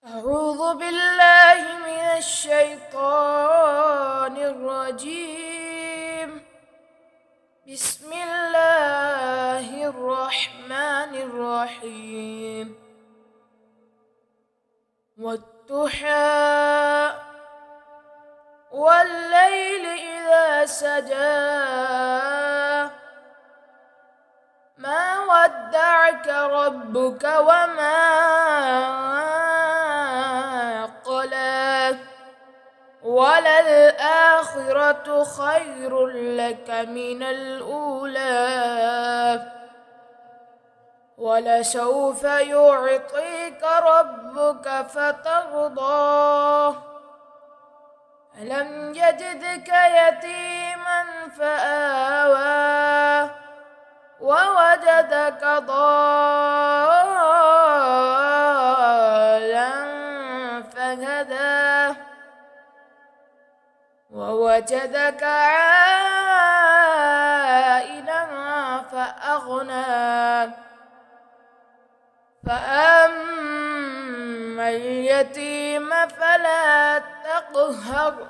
أعوذ بالله من الشيطان الرجيم. بسم الله الرحمن الرحيم. والضحى والليل إذا سجى ما ودعك ربك وما قلى وللآخرة خير لك من الأولى ولسوف يعطيك ربك فترضى ألم يجدك يتيما فآوى ووجدك ضالا فهدى ووجدك عائلا فأغنى فأما اليتيم فلا تقهر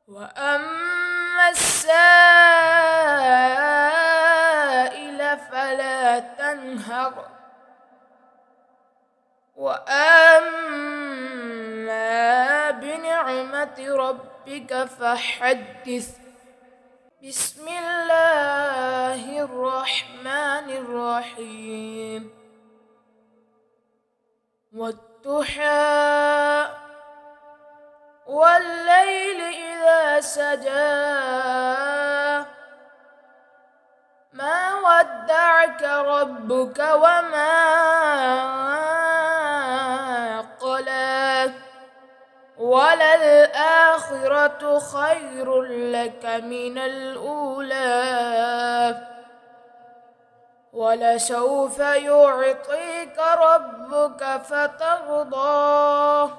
وأما السائل فلا تنهر وأما بنعمة ربك فحدث. بسم الله الرحمن الرحيم. والضحى والليل إذا سجى ما ودعك ربك وما قلى وللآخرة خير لك من الأولى ولسوف يعطيك ربك فترضى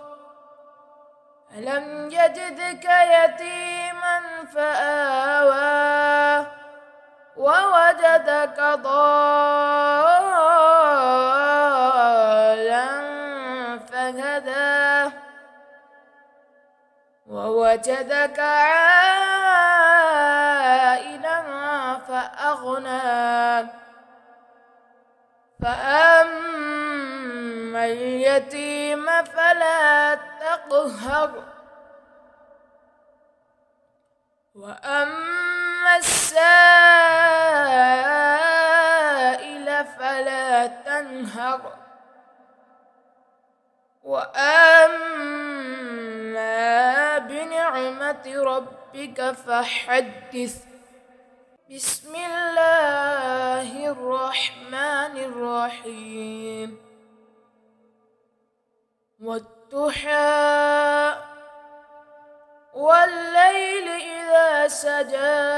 ألم يجدك يتيما فآوى ووجدك ضالا فهدى ووجدك عائلا فأغنى فأما اليتيم فلا تقهر وأما السائل فلا تنهر وأما بنعمة ربك فحدث. بسم الله الرحمن الرحيم. والضحى والليل إذا سجى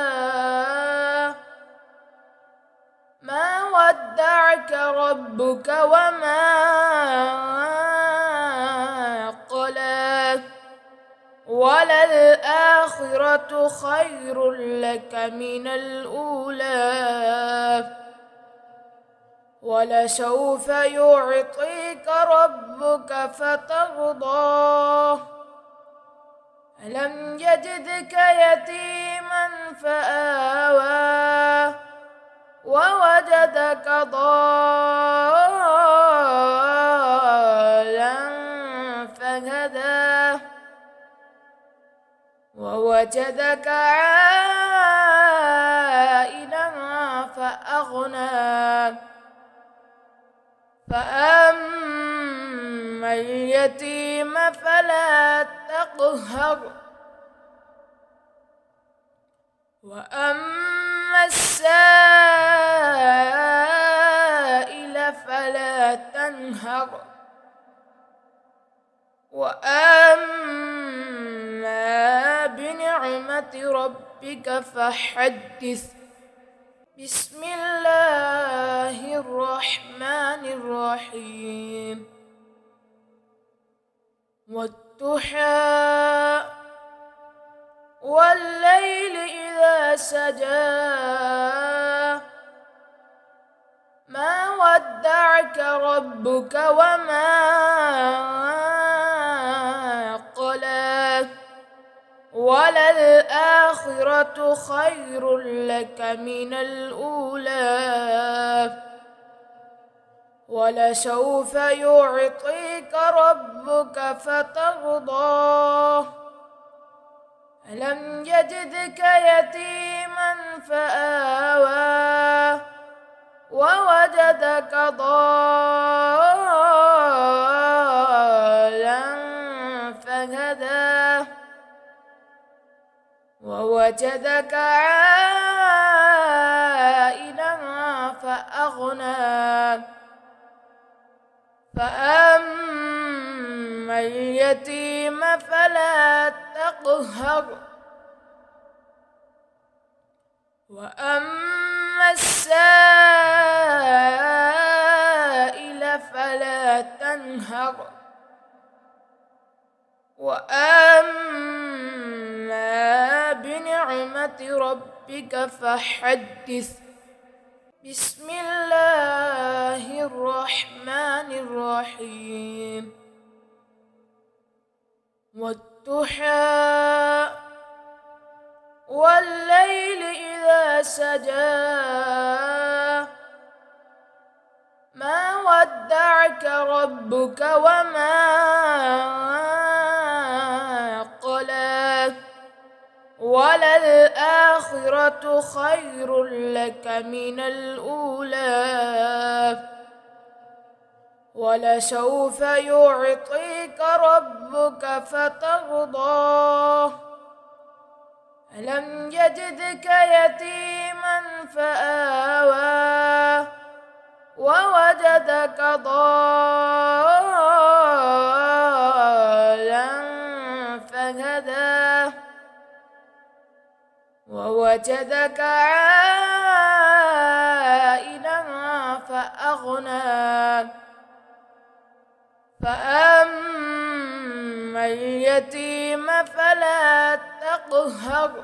ما ودعك ربك وما قلى وللآخرة خير لك من الأولى ولسوف يعطيك ربك فترضى ألم يجدك يتيما فآوى ووجدك ضالا فهدى ووجدك عائلا فأغنى فأما اليتيم فلا تقهر وأما السائل فلا تنهر وأما بنعمة ربك فحدث. بسم الله الرحمن الرحيم. والضحى والليل إذا سجى ما ودعك ربك وما قلى وللآخرة خير لك من الأولى ولسوف يعطيك ربك فترضى ألم يجدك يتيما فآوى ووجدك ضالا فهدى ووجدك عائلا فأغنى فأما اليتيم فلا تقهر وأما السائل فلا تنهر وأما بنعمة ربك فحدث بسم الله الرحمن الرحيم والضحى والليل إذا سجى ما ودعك ربك وما قلى وللآخرة خير لك من الأولى ولسوف يعطيك ربك فترضى ألم يجدك يتيما فآوى ووجدك ضالا فهدى ووجدك عائلا فأغنى فأما اليتيم فلا تقهر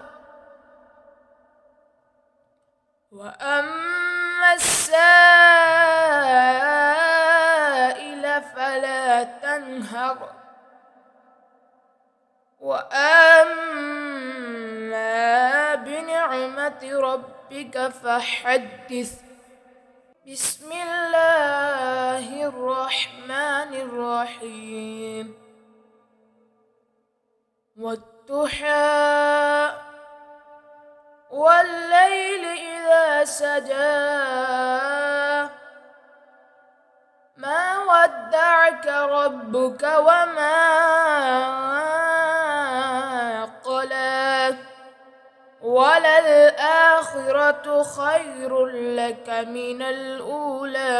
وأما السائل فلا تنهر وأما بنعمة ربك فحدث بسم الله الرحمن الرحيم والضحى والليل إذا سجى ما ودعك ربك وما قلى وللآخرة خير لك من الأولى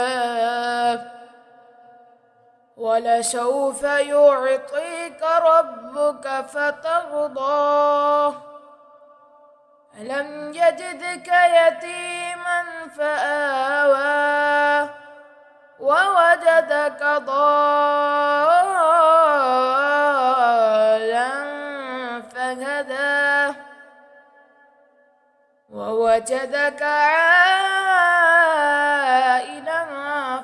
ولسوف يعطيك ربك فترضى ألم يجدك يتيما فآوى ووجدك ضالا فهدى ووجدك عائلا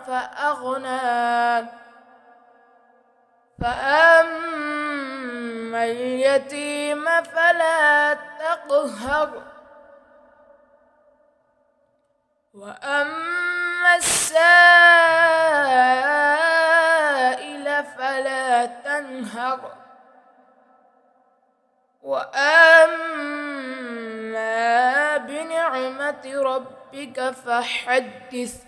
فأغنى فأما اليتيم فلا تقهر وأما السائل فلا تنهر وأما بنعمة ربك فحدث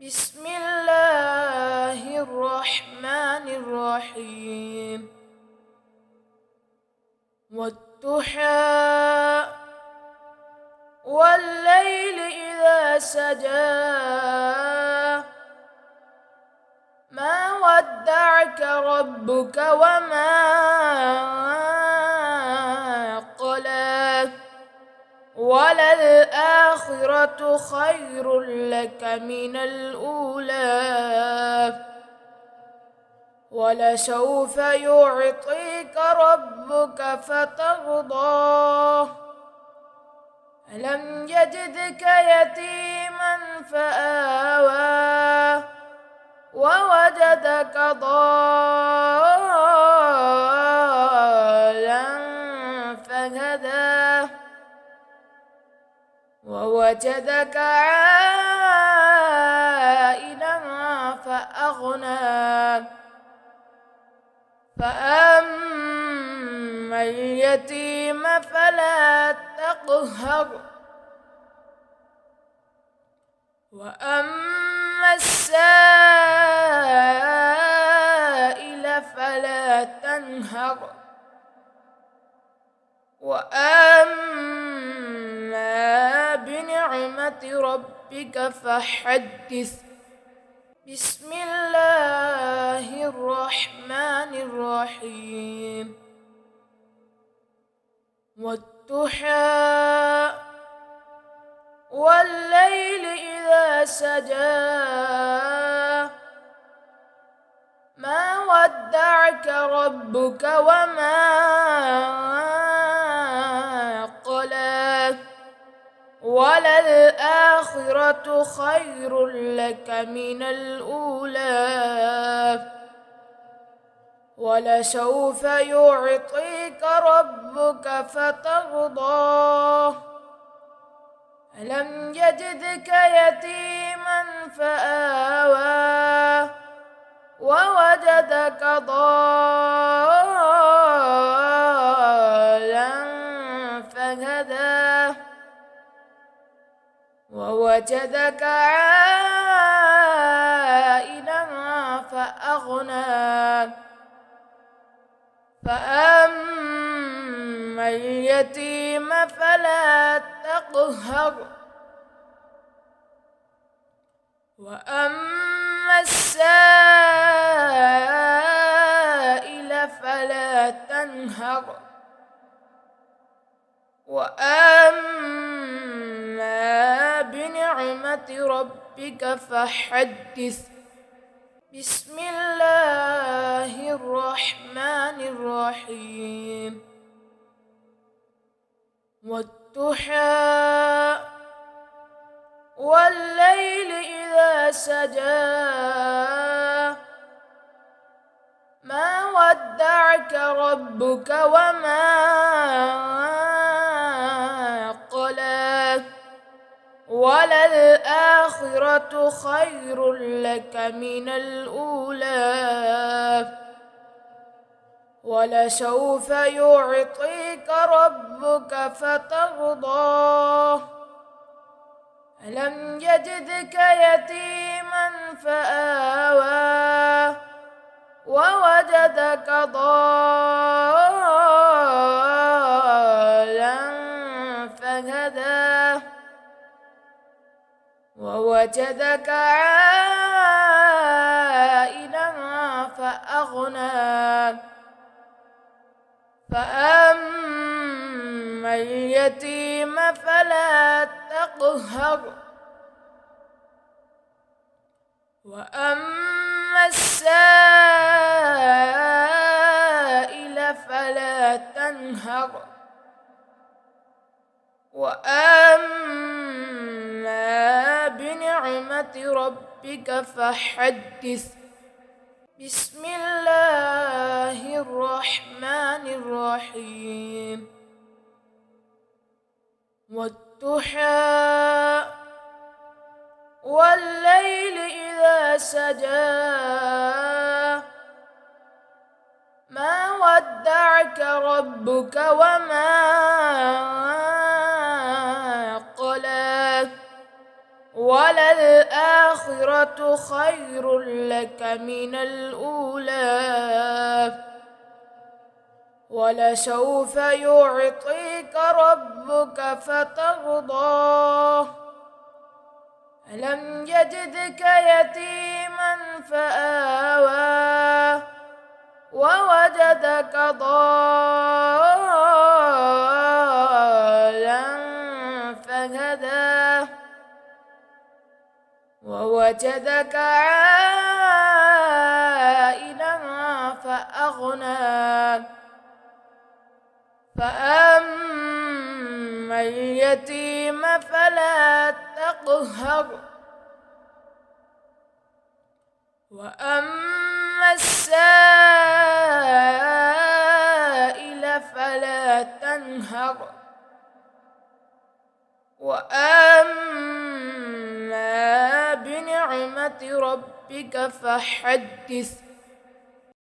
بسم الله الرحمن الرحيم والضحى والليل إذا سجى ما ودعك ربك وما قلى وللآخرة خير لك من الأولى ولسوف يعطيك ربك فترضى ألم يجدك يتيما فآوى ووجدك ضالا فهدى ووجدك عائلا فأغنى فأما اليتيم فلا تقهر وأما السائل فلا تنهر وأما بنعمة ربك فحدث. بسم الله الرحمن الرحيم. والضحى والليل إذا سجى ما ودعك ربك وما قلى وللآخرة خير لك من الأولى ولسوف يعطيك ربك فترضى ألم يجدك يتيما فآوى ووجدك ضالا فهدى ووجدك عائلا فأغنى فأما اليتيم فلا تقهر وأما السائل فلا تنهر وأما بنعمة ربك فحدث. بسم الله الرحمن الرحيم. والضحى والليل إذا سجى ما ودعك ربك وما قلى وللآخرة خير لك من الأولى ولسوف يعطيك ربك فترضى ألم يجدك يتيما فآوى ووجدك ضالا فهدى ووجدك عائلا فأغنى فأما اليتيم فلا تقهر وأما السائل فلا تنهر وأما بنعمة ربك فحدث. بسم الله الرحمن الرحيم. والضحى والليل إذا سجى ما ودعك ربك وما قلى وللآخرة خير لك من الأولى ولسوف يعطيك ربك فترضى ألم يجدك يتيما فآوى ووجدك ضالا فهدى ووجدك عائلا فأغنى فأما اليتيم تطهر وأما السائل فلا تنهر وأما بنعمة ربك فحدث.